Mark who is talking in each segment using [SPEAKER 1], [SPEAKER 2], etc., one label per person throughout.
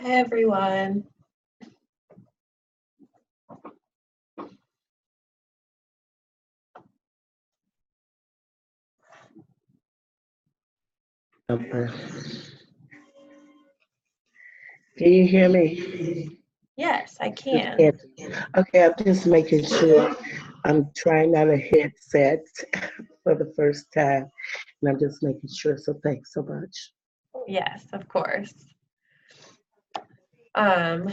[SPEAKER 1] Hi, everyone.
[SPEAKER 2] Can you hear me?
[SPEAKER 1] Yes, I can.
[SPEAKER 2] Okay, I'm just making sure. I'm trying out a headset for the first time, and I'm just making sure. So thanks so much.
[SPEAKER 1] Yes, of course. So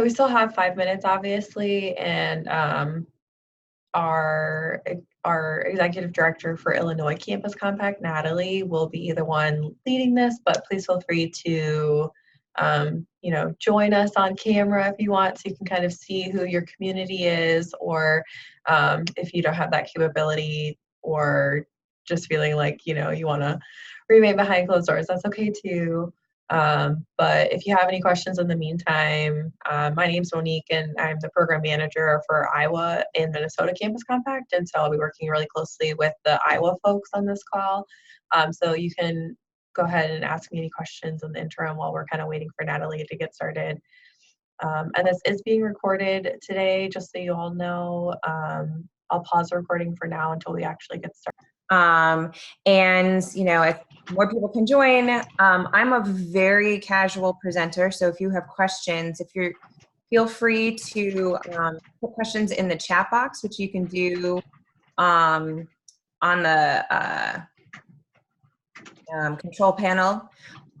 [SPEAKER 1] we still have 5 minutes, obviously, and our executive director for Illinois Campus Compact, Natalie, will be the one leading this, but please feel free to join us on camera if you want, so you can kind of see who your community is, or if you don't have that capability, or just feeling like you want to remain behind closed doors, that's okay too. But if you have any questions in the meantime, my name's Monique, and I'm the program manager for Iowa and Minnesota Campus Compact, and so I'll be working really closely with the Iowa folks on this call. So you can go ahead and ask me any questions in the interim while we're kind of waiting for Natalie to get started. And this is being recorded today, just so you all know. I'll pause the recording for now until we actually get started.
[SPEAKER 3] If more people can join, I'm a very casual presenter, so if you have questions, feel free to put questions in the chat box, which you can do on the control panel,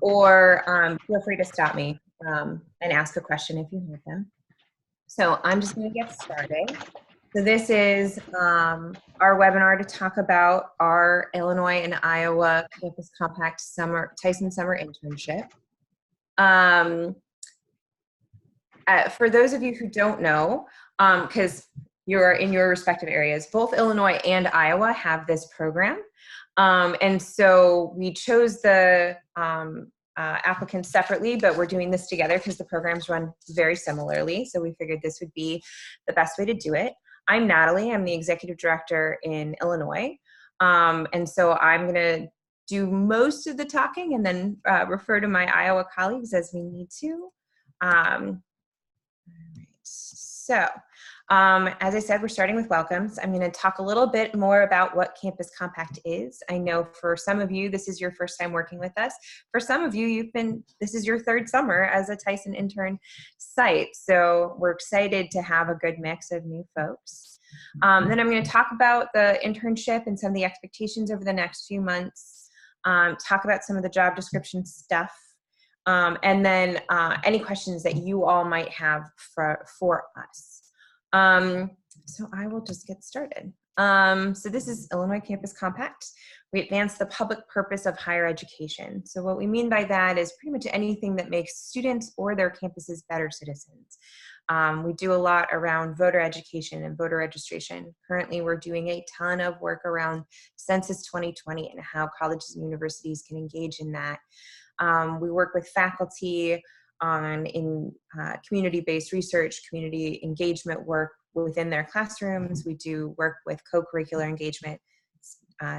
[SPEAKER 3] or feel free to stop me and ask a question if you have them. So I'm just going to get started. So this is our webinar to talk about our Illinois and Iowa Campus Compact Tyson Summer Internship. For those of you who don't know, because you're in your respective areas, both Illinois and Iowa have this program. And so we chose the applicants separately, but we're doing this together because the programs run very similarly. So we figured this would be the best way to do it. I'm Natalie. I'm the executive director in Illinois. And so I'm going to do most of the talking and then refer to my Iowa colleagues as we need to. As I said, we're starting with welcomes. I'm going to talk a little bit more about what Campus Compact is. I know for some of you, this is your first time working with us. For some of you, this is your third summer as a Tyson intern site. So we're excited to have a good mix of new folks. Then I'm going to talk about the internship and some of the expectations over the next few months, talk about some of the job description stuff, and then any questions that you all might have for us. So I will just get started. So this is Illinois Campus Compact. We advance the public purpose of higher education. So what we mean by that is pretty much anything that makes students or their campuses better citizens. We do a lot around voter education and voter registration. Currently, we're doing a ton of work around Census 2020 and how colleges and universities can engage in that. We work with faculty in community-based research, community engagement work within their classrooms. We do work with co-curricular engagement,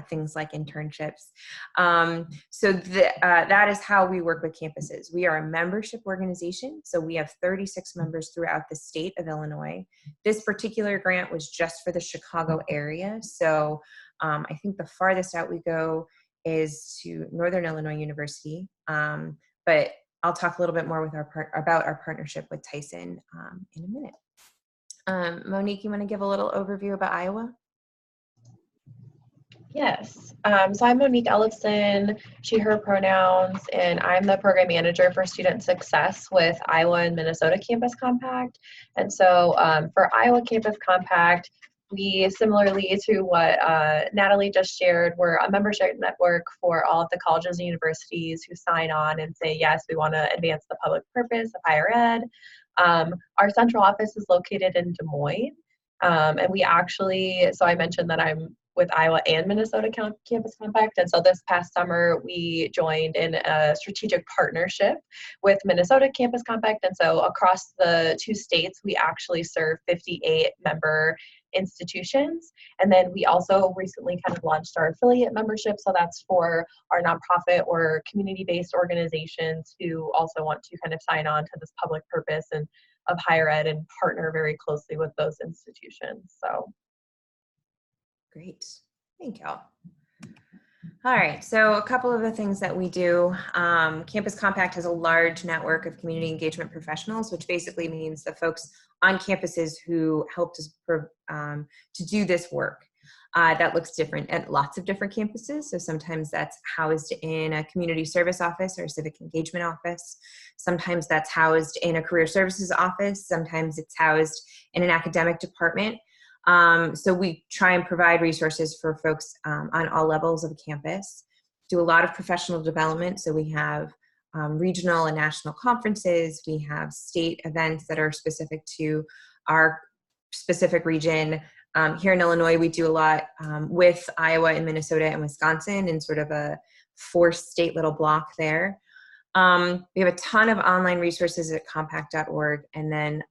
[SPEAKER 3] things like internships. That is how we work with campuses. We are a membership organization, so we have 36 members throughout the state of Illinois. This particular grant was just for the Chicago area, so I think the farthest out we go is to Northern Illinois University, but I'll talk a little bit more with about our partnership with Tyson in a minute. Monique, you want to give a little overview about Iowa?
[SPEAKER 1] Yes. So I'm Monique Ellison, she, her pronouns, and I'm the program manager for student success with Iowa and Minnesota Campus Compact. And so for Iowa Campus Compact, we, similarly to what Natalie just shared, we're a membership network for all of the colleges and universities who sign on and say, yes, we want to advance the public purpose of higher ed. Our central office is located in Des Moines. And we actually, so I mentioned that I'm with Iowa and Minnesota Campus Compact. And so this past summer, we joined in a strategic partnership with Minnesota Campus Compact. And so across the two states, we actually serve 58 member institutions. And then we also recently kind of launched our affiliate membership. So that's for our nonprofit or community-based organizations who also want to kind of sign on to this public purpose and of higher ed and partner very closely with those institutions. So
[SPEAKER 3] great. Thank y'all. All right, so a couple of the things that we do. Campus Compact has a large network of community engagement professionals, which basically means the folks on campuses who helped us to do this work. That looks different at lots of different campuses. So sometimes that's housed in a community service office or a civic engagement office. Sometimes that's housed in a career services office. Sometimes it's housed in an academic department. So we try and provide resources for folks on all levels of campus. Do a lot of professional development. So we have regional and national conferences. We have state events that are specific to our specific region. Here in Illinois, we do a lot with Iowa and Minnesota and Wisconsin in sort of a 4-state little block there. We have a ton of online resources at compact.org, and then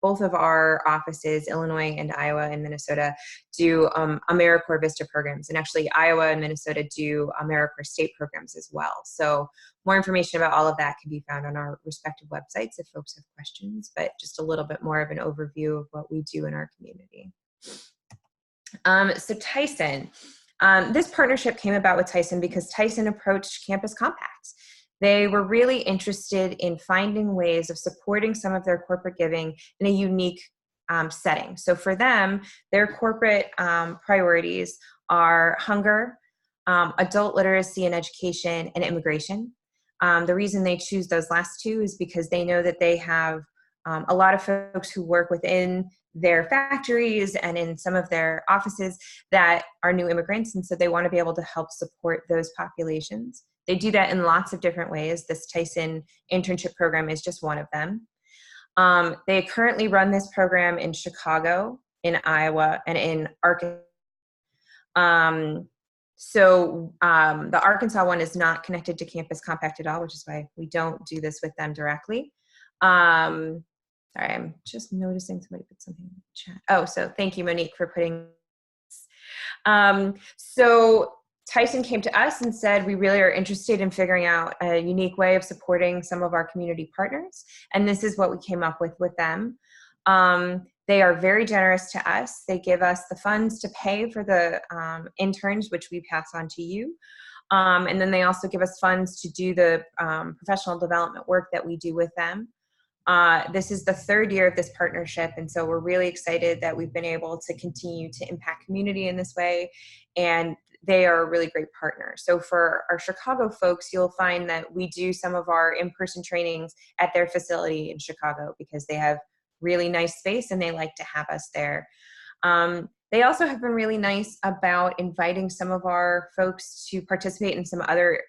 [SPEAKER 3] both of our offices, Illinois and Iowa and Minnesota, do AmeriCorps Vista programs. And actually, Iowa and Minnesota do AmeriCorps state programs as well. So more information about all of that can be found on our respective websites if folks have questions, but just a little bit more of an overview of what we do in our community. So Tyson, this partnership came about with Tyson because Tyson approached Campus Compact. They were really interested in finding ways of supporting some of their corporate giving in a unique setting. So for them, their corporate priorities are hunger, adult literacy and education, and immigration. The reason they choose those last two is because they know that they have a lot of folks who work within their factories and in some of their offices that are new immigrants, and so they want to be able to help support those populations. They do that in lots of different ways. This Tyson internship program is just one of them. They currently run this program in Chicago, in Iowa, and in Arkansas. The Arkansas one is not connected to Campus Compact at all, which is why we don't do this with them directly. Sorry, I'm just noticing somebody put something in the chat. Oh, so thank you, Monique, for putting this. So Tyson came to us and said, we really are interested in figuring out a unique way of supporting some of our community partners. And this is what we came up with them. They are very generous to us. They give us the funds to pay for the interns, which we pass on to you. And then they also give us funds to do the professional development work that we do with them. This is the 3rd year of this partnership, and so we're really excited that we've been able to continue to impact community in this way, and they are a really great partner. So for our Chicago folks, you'll find that we do some of our in-person trainings at their facility in Chicago because they have really nice space and they like to have us there. They also have been really nice about inviting some of our folks to participate in some other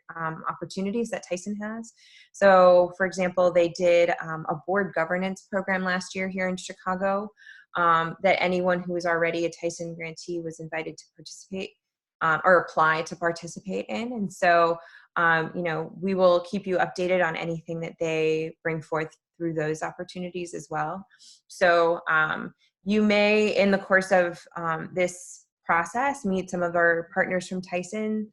[SPEAKER 3] opportunities that Tyson has. So, for example, they did a board governance program last year here in Chicago that anyone who was already a Tyson grantee was invited to participate or apply to participate in. And so, we will keep you updated on anything that they bring forth through those opportunities as well. So, you may, in the course of this process, meet some of our partners from Tyson,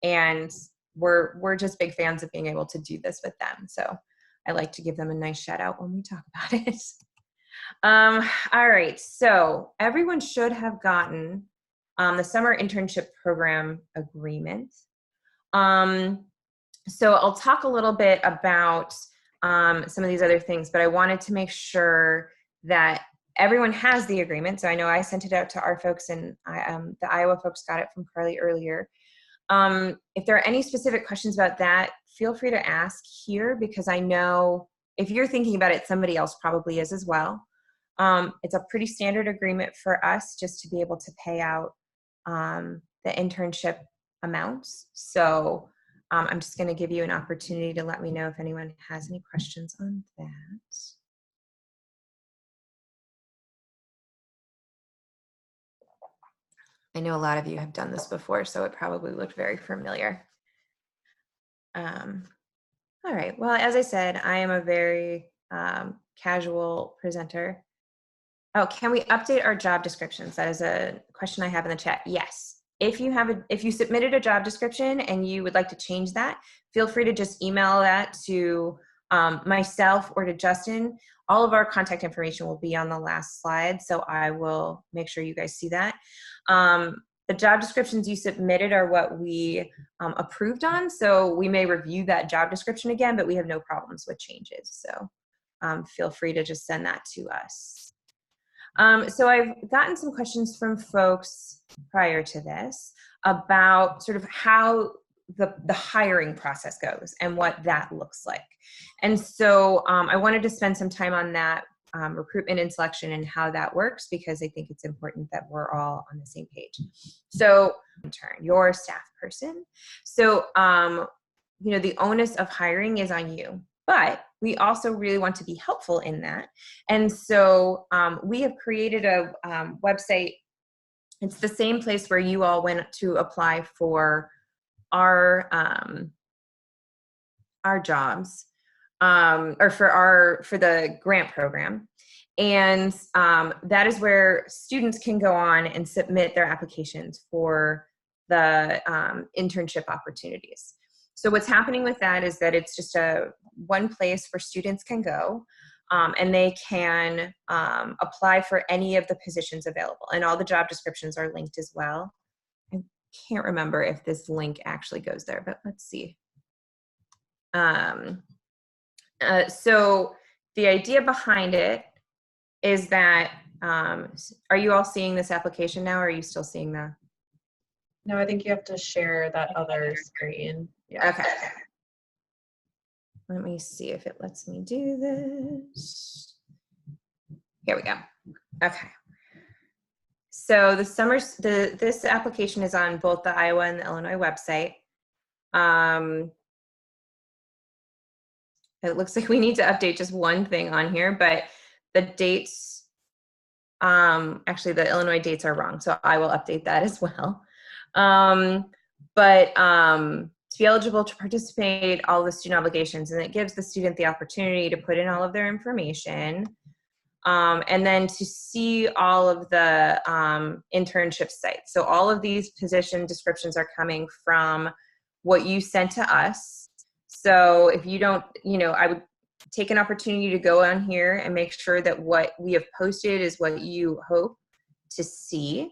[SPEAKER 3] and we're just big fans of being able to do this with them. So I like to give them a nice shout out when we talk about it. All right, so everyone should have gotten the Summer Internship Program Agreement. So I'll talk a little bit about some of these other things, but I wanted to make sure that everyone has the agreement. So I know I sent it out to our folks, and the Iowa folks got it from Carly earlier. If there are any specific questions about that, feel free to ask here, because I know if you're thinking about it, somebody else probably is as well. It's a pretty standard agreement for us just to be able to pay out the internship amounts. So I'm just going to give you an opportunity to let me know if anyone has any questions on that. I know a lot of you have done this before, so it probably looked very familiar. All right, well, as I said, I am a very casual presenter. Oh, can we update our job descriptions? That is a question I have in the chat. Yes. If you submitted a job description and you would like to change that, feel free to just email that to myself or to Justin. All of our contact information will be on the last slide, so I will make sure you guys see that. The job descriptions you submitted are what we approved on, so we may review that job description again, but we have no problems with changes. So feel free to just send that to us. So I've gotten some questions from folks prior to this about sort of how the hiring process goes and what that looks like. And so I wanted to spend some time on that recruitment and selection and how that works, because I think it's important that we're all on the same page. So intern, your staff person. So, the onus of hiring is on you. But we also really want to be helpful in that. And so we have created a website. It's the same place where you all went to apply for our jobs, or for the grant program. And that is where students can go on and submit their applications for the internship opportunities. So what's happening with that is that it's just one place where students can go, and they can apply for any of the positions available. And all the job descriptions are linked as well. I can't remember if this link actually goes there, but let's see. So the idea behind it is that, are you all seeing this application now, or are you still seeing the?
[SPEAKER 1] No, I think you have to share that other screen. Yeah.
[SPEAKER 3] Okay. Let me see if it lets me do this. Here we go. Okay. So this application is on both the Iowa and the Illinois website. It looks like we need to update just one thing on here, but the dates, actually the Illinois dates are wrong, so I will update that as well. To be eligible to participate, all the student obligations, and it gives the student the opportunity to put in all of their information, and then to see all of the internship sites. So all of these position descriptions are coming from what you sent to us. So if you don't, I would take an opportunity to go on here and make sure that what we have posted is what you hope to see.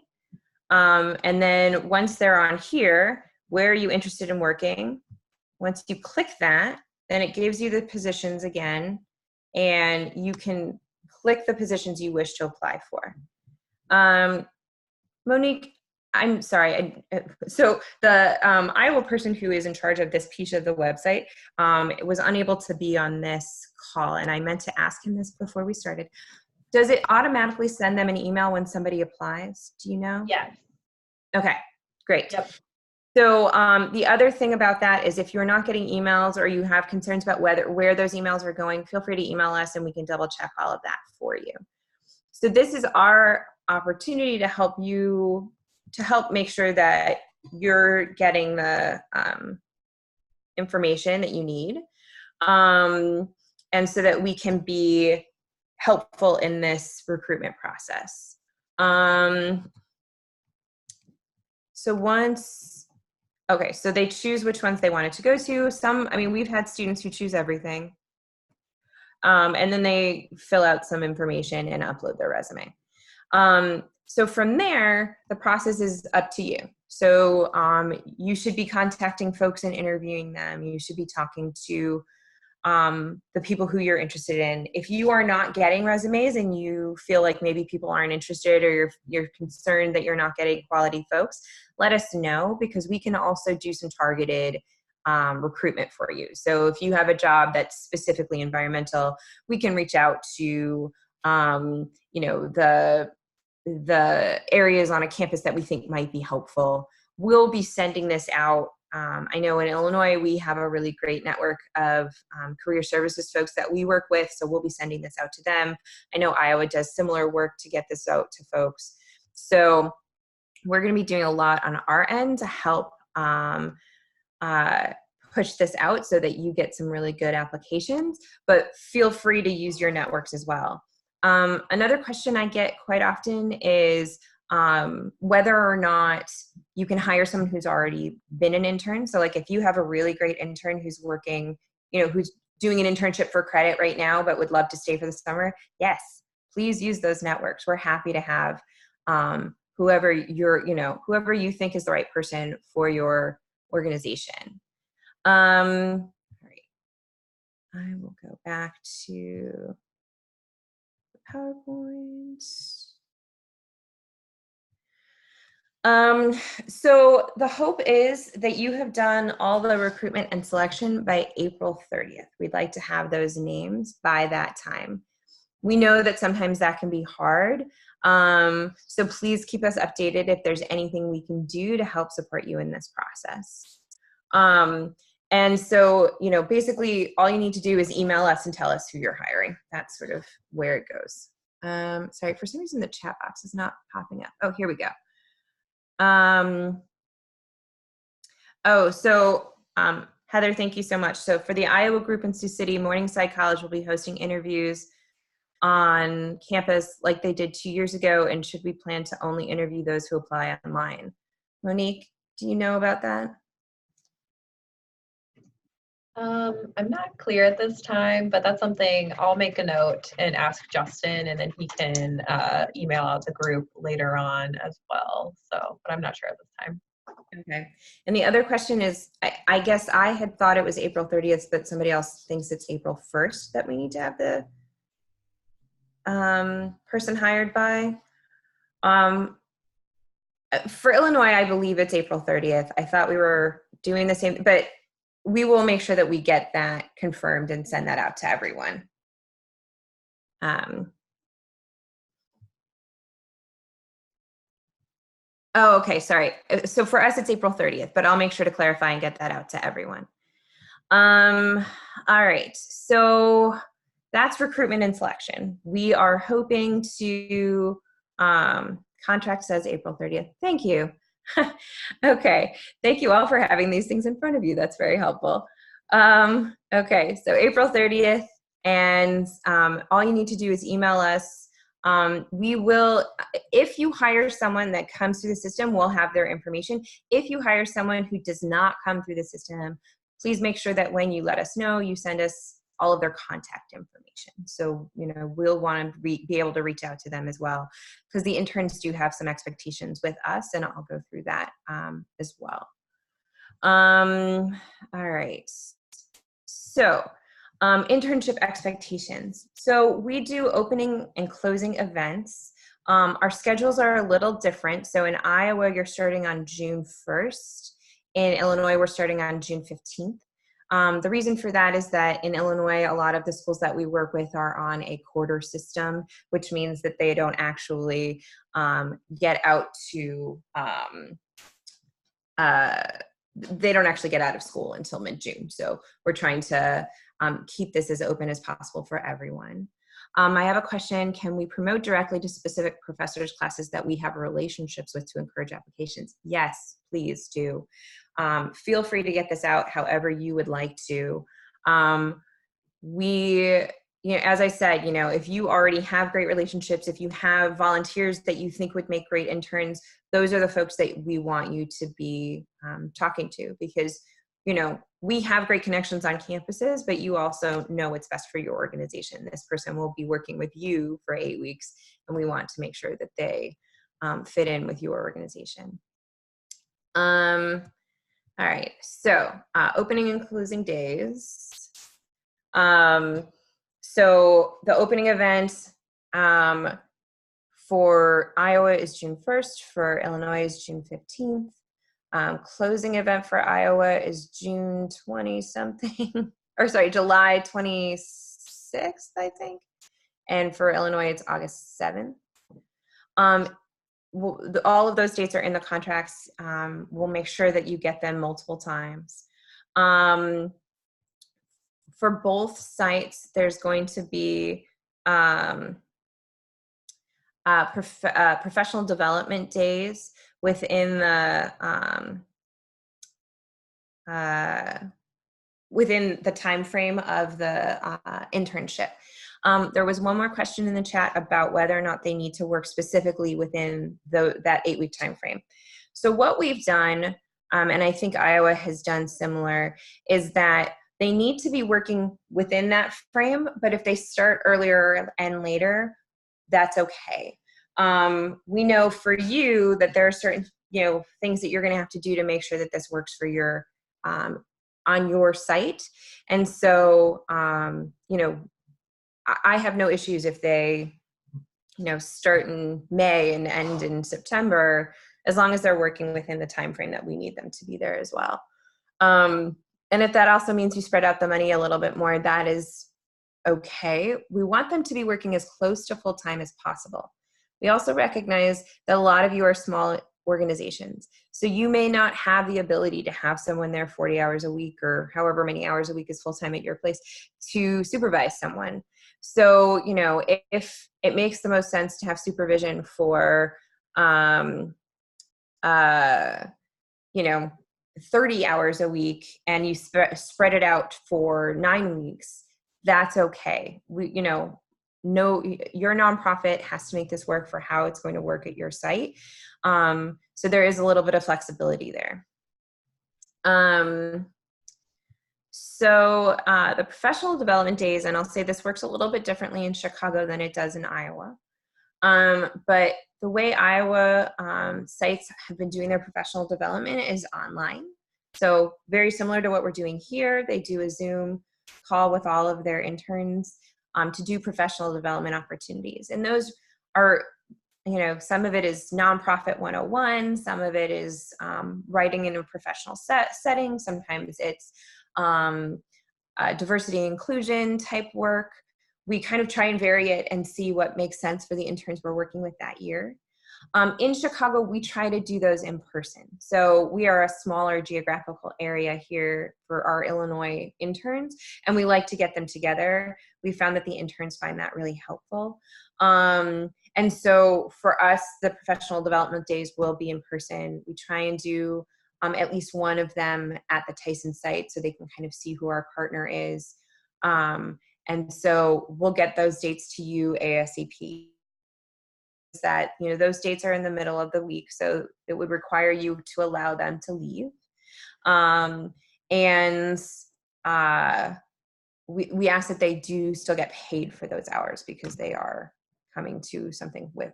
[SPEAKER 3] And then once they're on here, where are you interested in working? Once you click that, then it gives you the positions again, and you can click the positions you wish to apply for. Monique, I'm sorry. So the Iowa person who is in charge of this piece of the website was unable to be on this call, and I meant to ask him this before we started. Does it automatically send them an email when somebody applies? Do you know?
[SPEAKER 1] Yes.
[SPEAKER 3] Okay, great.
[SPEAKER 1] Yep.
[SPEAKER 3] So the other thing about that is if you're not getting emails or you have concerns about where those emails are going, feel free to email us and we can double check all of that for you. So this is our opportunity to help you, to help make sure that you're getting the information that you need, and so that we can be helpful in this recruitment process. So they choose which ones they wanted to go to. We've had students who choose everything. And then they fill out some information and upload their resume. So from there, the process is up to you. So you should be contacting folks and interviewing them. You should be talking to the people who you're interested in. If you are not getting resumes and you feel like maybe people aren't interested, or you're concerned that you're not getting quality folks, let us know, because we can also do some targeted recruitment for you. So if you have a job that's specifically environmental, we can reach out to the areas on a campus that we think might be helpful. We'll be sending this out. I know in Illinois, we have a really great network of career services folks that we work with, so we'll be sending this out to them. I know Iowa does similar work to get this out to folks. So we're going to be doing a lot on our end to help push this out so that you get some really good applications, but feel free to use your networks as well. Another question I get quite often is whether or not you can hire someone who's already been an intern. So like if you have a really great intern who's working, who's doing an internship for credit right now, but would love to stay for the summer, yes, please use those networks. We're happy to have whoever you think is the right person for your organization. All right. I will go back to PowerPoint. So the hope is that you have done all the recruitment and selection by April 30th. We'd like to have those names by that time. We know that sometimes that can be hard. So please keep us updated if there's anything we can do to help support you in this process. And so, basically all you need to do is email us and tell us who you're hiring. That's sort of where it goes. Sorry, for some reason the chat box is not popping up. Oh, here we go. Heather, thank you so much. So for the Iowa group in Sioux City, Morningside College will be hosting interviews on campus like they did 2 years ago, and should we plan to only interview those who apply online? Monique, do you know about that?
[SPEAKER 1] I'm not clear at this time, but that's something I'll make a note and ask Justin, and then he can email out the group later on as well. So, but I'm not sure at this time.
[SPEAKER 3] Okay. And the other question is, I guess I had thought it was April 30th, but somebody else thinks it's April 1st that we need to have the person hired by. For Illinois, I believe it's April 30th. I thought we were doing the same, but we will make sure that we get that confirmed and send that out to everyone. Oh, okay, sorry. So for us, it's April 30th, but I'll make sure to clarify and get that out to everyone. All right, so that's recruitment and selection. We are hoping to, contract says April 30th. Thank you. Okay, thank you all for having these things in front of you. That's very helpful. Okay, so April 30th, and all you need to do is email us. We will, if you hire someone that comes through the system, we'll have their information. If you hire someone who does not come through the system, please make sure that when you let us know, you send us all of their contact information. So, we'll want to be able to reach out to them as well, because the interns do have some expectations with us, and I'll go through that as well. All right. So, internship expectations. So we do opening and closing events. Our schedules are a little different. So in Iowa, you're starting on June 1st. In Illinois, we're starting on June 15th. The reason for that is that in Illinois, a lot of the schools that we work with are on a quarter system, which means that they don't actually get out to, they don't actually get out of school until mid-June. So we're trying to keep this as open as possible for everyone. I have a question. Can we promote directly to specific professors' classes that we have relationships with to encourage applications? Yes, please do. Feel free to get this out however you would like to. As I said, if you already have great relationships, if you have volunteers that you think would make great interns, those are the folks that we want you to be talking to, because we have great connections on campuses, but you also know what's best for your organization. This person will be working with you for 8 weeks, and we want to make sure that they fit in with your organization. All right, so opening and closing days. So the opening event for Iowa is June 1st, for Illinois is June 15th. Closing event for Iowa is June 20-something, or sorry, July 26th, I think. And for Illinois, it's August 7th. All of those dates are in the contracts. We'll make sure that you get them multiple times. For both sites, there's going to be professional development days within the time frame of the internship. There was one more question in the chat about whether or not they need to work specifically within that 8-week time frame. So what we've done, and I think Iowa has done similar, is that they need to be working within that frame, but if they start earlier and later, that's okay. We know for you that there are certain things that you're going to have to do to make sure that this works for your on your site. And so I have no issues if they start in May and end in September, as long as they're working within the time frame that we need them to be there as well. And if that also means you spread out the money a little bit more, that is okay. We want them to be working as close to full-time as possible. We also recognize that a lot of you are small organizations. So you may not have the ability to have someone there 40 hours a week or however many hours a week is full-time at your place to supervise someone. So, if it makes the most sense to have supervision for, 30 hours a week and you spread it out for 9 weeks, that's okay. Your nonprofit has to make this work for how it's going to work at your site. So there is a little bit of flexibility there. So the professional development days, and I'll say this works a little bit differently in Chicago than it does in Iowa. But the way Iowa sites have been doing their professional development is online. So very similar to what we're doing here. They do a Zoom call with all of their interns to do professional development opportunities. And those are, some of it is nonprofit 101, some of it is writing in a professional setting, sometimes it's diversity and inclusion type work. We kind of try and vary it and see what makes sense for the interns we're working with that year. In Chicago, we try to do those in person. So we are a smaller geographical area here for our Illinois interns, and we like to get them together. We found that the interns find that really helpful. And so for us, the professional development days will be in person. We try and do at least one of them at the Tyson site so they can kind of see who our partner is. And so we'll get those dates to you ASAP. That, those dates are in the middle of the week, so it would require you to allow them to leave. We ask that they do still get paid for those hours because they are coming to something with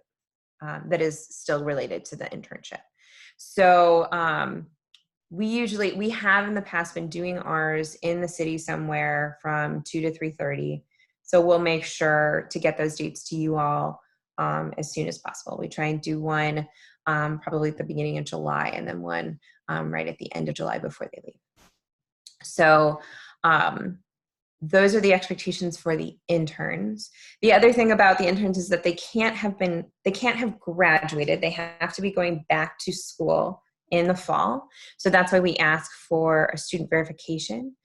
[SPEAKER 3] that is still related to the internship. So we have in the past been doing ours in the city somewhere from 2 to 3:30. So we'll make sure to get those dates to you all as soon as possible. We try and do one probably at the beginning of July and then one right at the end of July before they leave. So those are the expectations for the interns. The other thing about the interns is that they can't have graduated. They have to be going back to school in the fall. So that's why we ask for a student verification.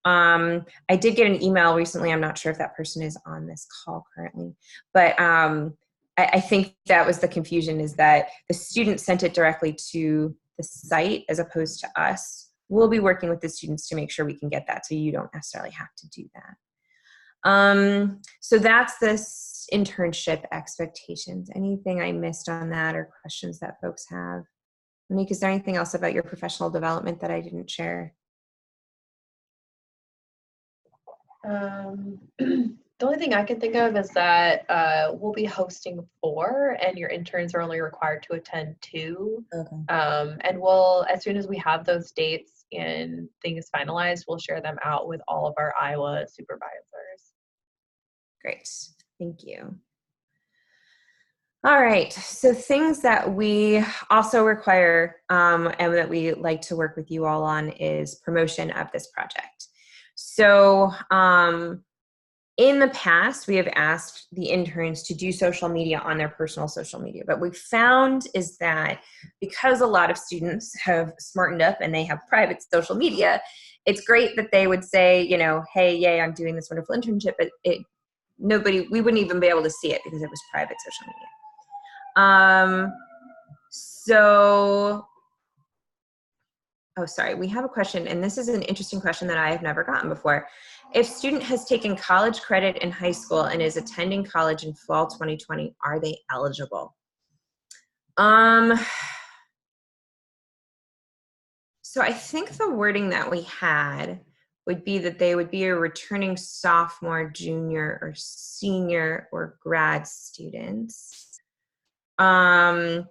[SPEAKER 3] I did get an email recently. I'm not sure if that person is on this call currently, but I think that was the confusion, is that the student sent it directly to the site as opposed to us. We'll be working with the students to make sure we can get that, so you don't necessarily have to do that. So that's this internship expectations. Anything I missed on that or questions that folks have? Monique, is there anything else about your professional development that I didn't share?
[SPEAKER 1] The only thing I can think of is that we'll be hosting 4 and your interns are only required to attend 2. Okay. And we'll, as soon as we have those dates and things finalized, we'll share them out with all of our Iowa supervisors.
[SPEAKER 3] Great, thank you. All right, so things that we also require and that we like to work with you all on is promotion of this project. So in the past, we have asked the interns to do social media on their personal social media. But what we found is that because a lot of students have smartened up and they have private social media, it's great that they would say, hey, yay, I'm doing this wonderful internship, but we wouldn't even be able to see it because it was private social media. So Oh, sorry. We have a question, and this is an interesting question that I have never gotten before. If student has taken college credit in high school and is attending college in fall 2020, are they eligible? So I think the wording that we had would be that they would be a returning sophomore, junior, or senior, or grad students. So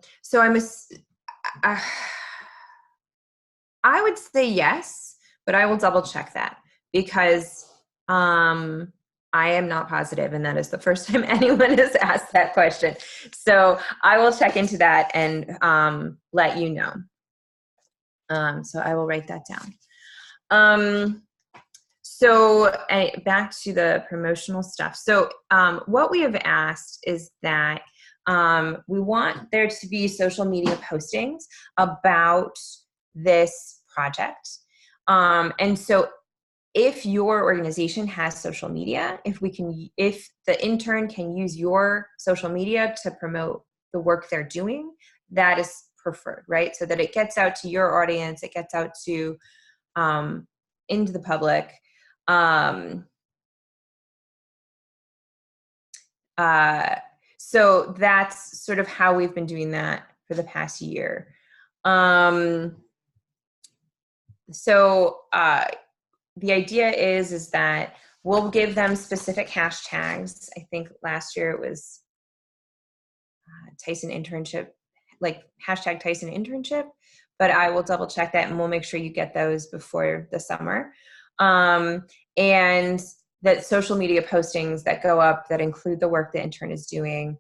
[SPEAKER 3] I would say yes, but I will double check that because I am not positive, and that is the first time anyone has asked that question. So I will check into that and let you know. So I will write that down. So back to the promotional stuff. So what we have asked is that we want there to be social media postings about this project. And so if your organization has social media, if the intern can use your social media to promote the work they're doing, that is preferred, right? So that it gets out to your audience, it gets out to into the public. So that's sort of how we've been doing that for the past year. The idea is that we'll give them specific hashtags. I think last year it was Tyson Internship, like hashtag Tyson Internship, but I will double check that and we'll make sure you get those before the summer. And that social media postings that go up that include the work the intern is doing,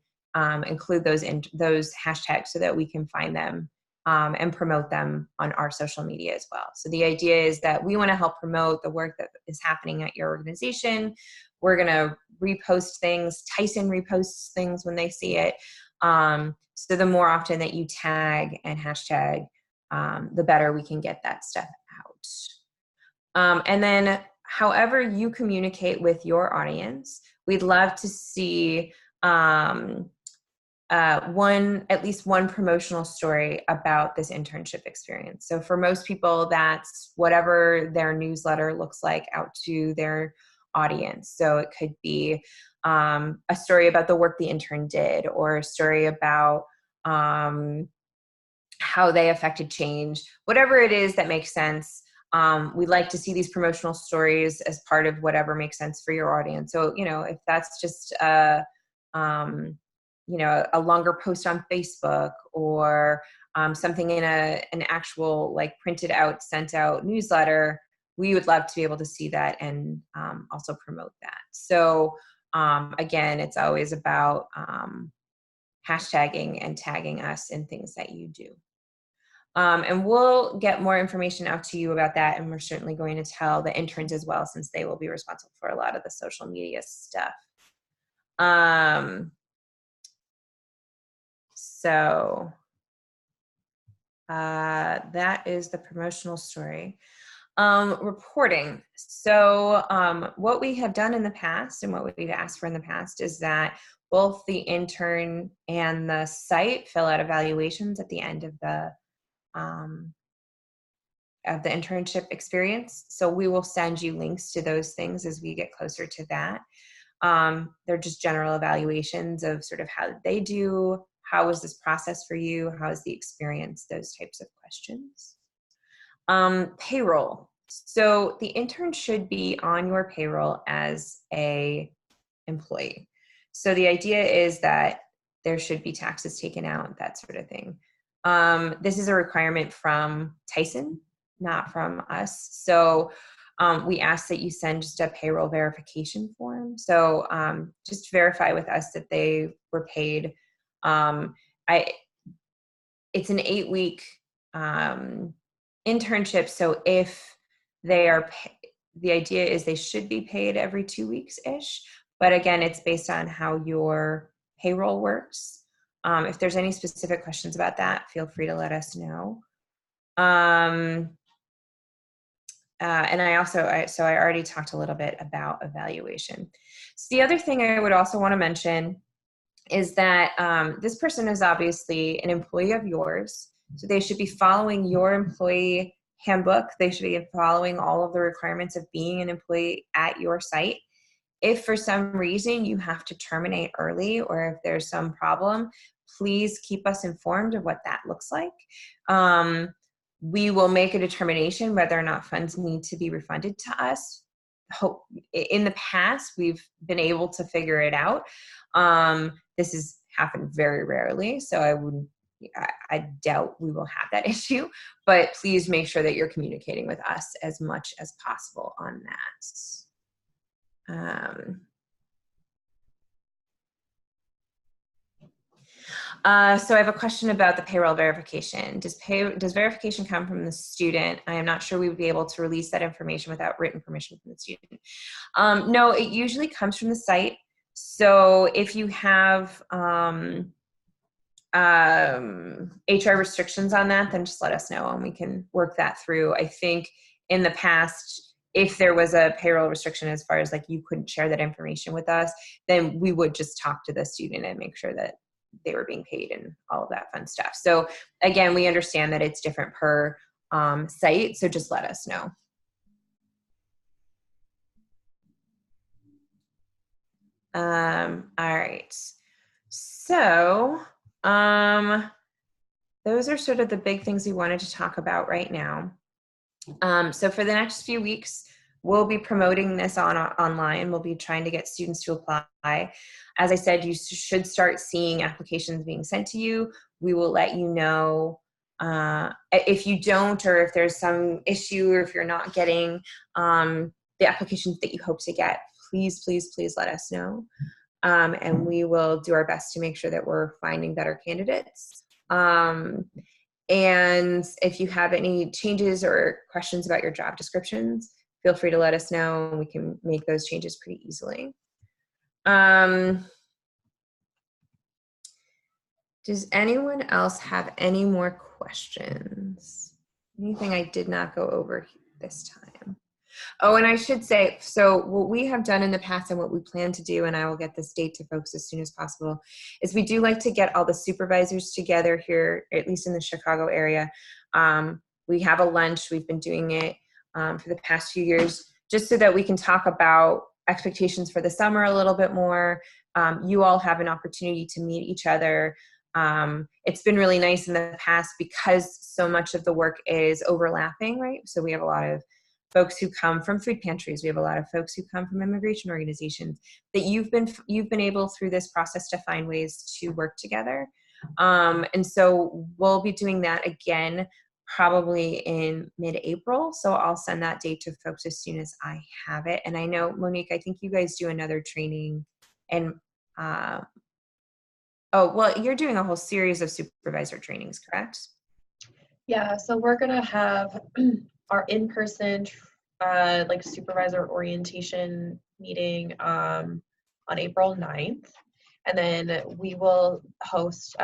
[SPEAKER 3] include those hashtags so that we can find them and promote them on our social media as well. So the idea is that we want to help promote the work that is happening at your organization. We're going to repost things. Tyson reposts things when they see it. So the more often that you tag and hashtag, the better we can get that stuff out. And then however you communicate with your audience, we'd love to see at least one promotional story about this internship experience. So for most people, that's whatever their newsletter looks like out to their audience. So it could be a story about the work the intern did, or a story about how they affected change, whatever it is that makes sense. We'd like to see these promotional stories as part of whatever makes sense for your audience. So, if that's just a longer post on Facebook, or something in an actual like printed out, sent out newsletter, we would love to be able to see that and also promote that. So again, it's always about hashtagging and tagging us in things that you do. And we'll get more information out to you about that. And we're certainly going to tell the interns as well, since they will be responsible for a lot of the social media stuff. So that is the promotional story. Reporting. So what we have done in the past and what we've asked for in the past is that both the intern and the site fill out evaluations at the end of the internship experience. So we will send you links to those things as we get closer to that. They're just general evaluations of sort of how did they do, how was this process for you, how is the experience, those types of questions. Payroll. So the intern should be on your payroll as a employee. So the idea is that there should be taxes taken out, that sort of thing. This is a requirement from Tyson, not from us. So we ask that you send just a payroll verification form. So just verify with us that they were paid. It's an 8-week internship. So if they are, the idea is they should be paid every 2 weeks-ish. But again, it's based on how your payroll works. If there's any specific questions about that, feel free to let us know. And I already talked a little bit about evaluation. So the other thing I would also want to mention is that this person is obviously an employee of yours. So they should be following your employee handbook. They should be following all of the requirements of being an employee at your site. If for some reason you have to terminate early, or if there's some problem, please keep us informed of what that looks like. We will make a determination whether or not funds need to be refunded to us. In the past, we've been able to figure it out. This has happened very rarely, so I doubt we will have that issue, but please make sure that you're communicating with us as much as possible on that. So I have a question about the payroll verification. Does verification come from the student? I am not sure we would be able to release that information without written permission from the student. No, it usually comes from the site. So if you have HR restrictions on that, then just let us know and we can work that through. I think in the past, if there was a payroll restriction as far as like you couldn't share that information with us, then we would just talk to the student and make sure that they were being paid and all of that fun stuff. So again, we understand that it's different per site, so just let us know. All right. So those are sort of the big things we wanted to talk about right now. So for the next few weeks, we'll be promoting this online. We'll be trying to get students to apply. As I said, you should start seeing applications being sent to you. We will let you know if you don't, or if there's some issue, or if you're not getting the applications that you hope to get. Please, please, please let us know. And we will do our best to make sure that we're finding better candidates. And if you have any changes or questions about your job descriptions, feel free to let us know and we can make those changes pretty easily. Does anyone else have any more questions? Anything I did not go over this time? Oh, and I should say, so what we have done in the past and what we plan to do, and I will get this date to folks as soon as possible, is we do like to get all the supervisors together here, at least in the Chicago area. We have a lunch. We've been doing it for the past few years, just so that we can talk about expectations for the summer a little bit more. You all have an opportunity to meet each other. It's been really nice in the past because so much of the work is overlapping, right? So we have a lot of folks who come from food pantries. We have a lot of folks who come from immigration organizations that you've been able through this process to find ways to work together. And so we'll be doing that again, probably in mid-April. So I'll send that date to folks as soon as I have it. And I know, Monique, I think you guys do another training and, oh, well, you're doing a whole series of supervisor trainings, correct?
[SPEAKER 1] Yeah, so we're gonna have our in-person like supervisor orientation meeting on April 9th. And then we will host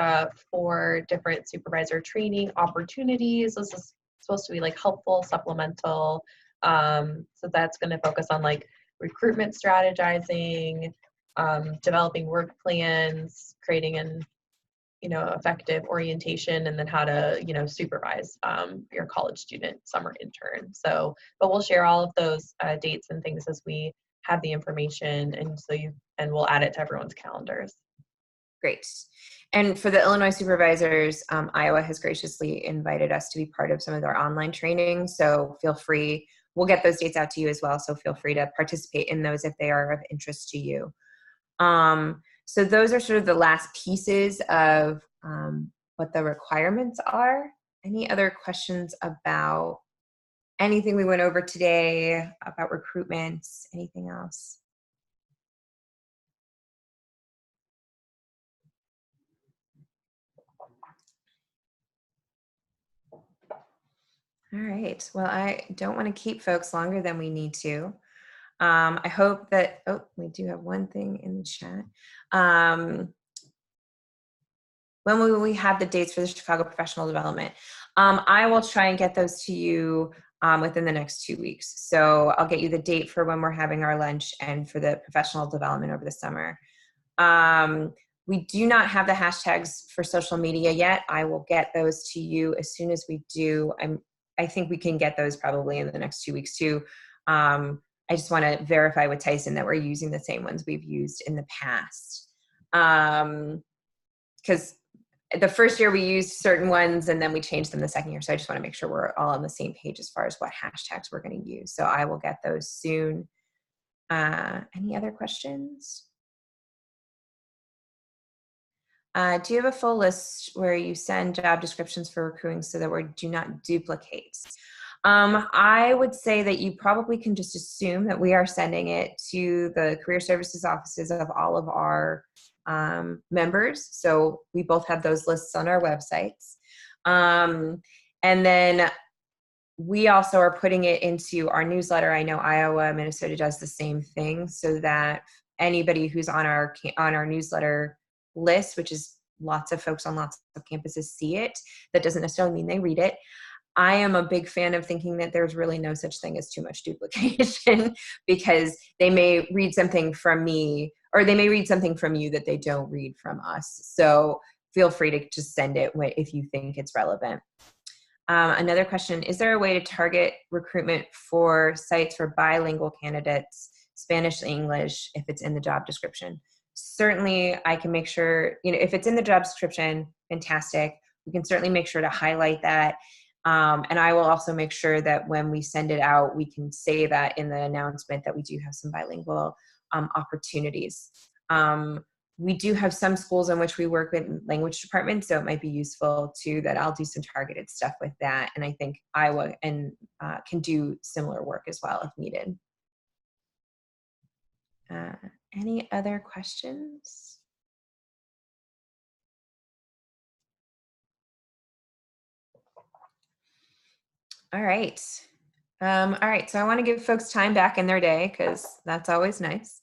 [SPEAKER 1] 4 different supervisor training opportunities. This is supposed to be like helpful, supplemental. So that's going to focus on like recruitment strategizing, developing work plans, creating an effective orientation, and then how to supervise your college student summer intern. So, but we'll share all of those dates and things as we have the information, and we'll add it to everyone's calendars.
[SPEAKER 3] Great. And for the Illinois supervisors, Iowa has graciously invited us to be part of some of their online training. So feel free, we'll get those dates out to you as well. So feel free to participate in those if they are of interest to you. So those are sort of the last pieces of what the requirements are. Any other questions about anything we went over today, about recruitment, anything else? All right. Well, I don't want to keep folks longer than we need to. I hope that, oh, we do have one thing in the chat. When will we have the dates for the Chicago Professional Development? I will try and get those to you within the next 2 weeks. So I'll get you the date for when we're having our lunch and for the professional development over the summer. We do not have the hashtags for social media yet. I will get those to you as soon as we do. I think we can get those probably in the next 2 weeks too. I just want to verify with Tyson that we're using the same ones we've used in the past. Because the first year we used certain ones and then we changed them the second year. So I just want to make sure we're all on the same page as far as what hashtags we're going to use. So I will get those soon. Any other questions? Do you have a full list where you send job descriptions for recruiting so that we do not duplicate? I would say that you probably can just assume that we are sending it to the career services offices of all of our members. So we both have those lists on our websites. And then we also are putting it into our newsletter. I know Iowa, Minnesota does the same thing, so that anybody who's on our newsletter list, which is lots of folks on lots of campuses, see it. That doesn't necessarily mean they read it. I am a big fan of thinking that there's really no such thing as too much duplication, because they may read something from me, or they may read something from you that they don't read from us. So feel free to just send it if you think it's relevant. Another question, is there a way to target recruitment for sites for bilingual candidates, Spanish, English, if it's in the job description? Certainly, I can make sure, if it's in the job description, fantastic. We can certainly make sure to highlight that. And I will also make sure that when we send it out, we can say that in the announcement that we do have some bilingual opportunities. We do have some schools in which we work with language departments, so it might be useful too that I'll do some targeted stuff with that. And I think Iowa can do similar work as well if needed. Any other questions? All right. All right, so I want to give folks time back in their day, because that's always nice.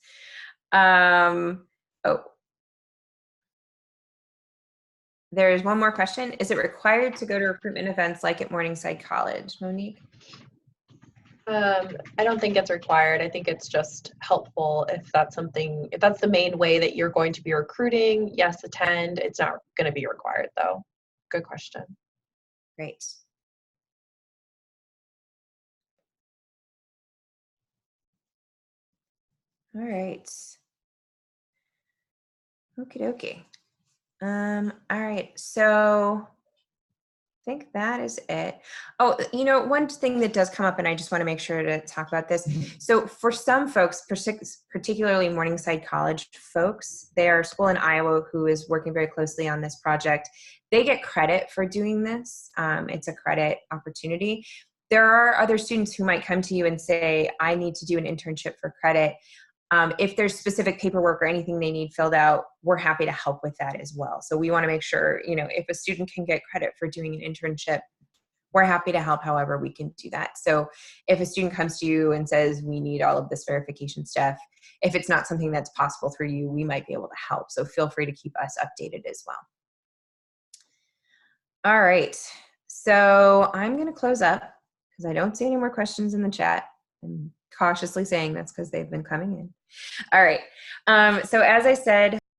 [SPEAKER 3] There's one more question. Is it required to go to recruitment events like at Morningside College, Monique?
[SPEAKER 1] I don't think it's required. I think it's just helpful if that's the main way that you're going to be recruiting. Yes, attend. It's not going to be required though. Good question.
[SPEAKER 3] Great. All right. Okie dokie. All right, so I think that is it. Oh, one thing that does come up, and I just want to make sure to talk about this. So for some folks, particularly Morningside College folks, their school in Iowa who is working very closely on this project, they get credit for doing this. It's a credit opportunity. There are other students who might come to you and say, I need to do an internship for credit. If there's specific paperwork or anything they need filled out, we're happy to help with that as well. So we want to make sure, if a student can get credit for doing an internship, we're happy to help however we can do that. So if a student comes to you and says, we need all of this verification stuff, if it's not something that's possible for you, we might be able to help. So feel free to keep us updated as well. All right. So I'm going to close up because I don't see any more questions in the chat. I'm cautiously saying that's because they've been coming in. All right. So as I said,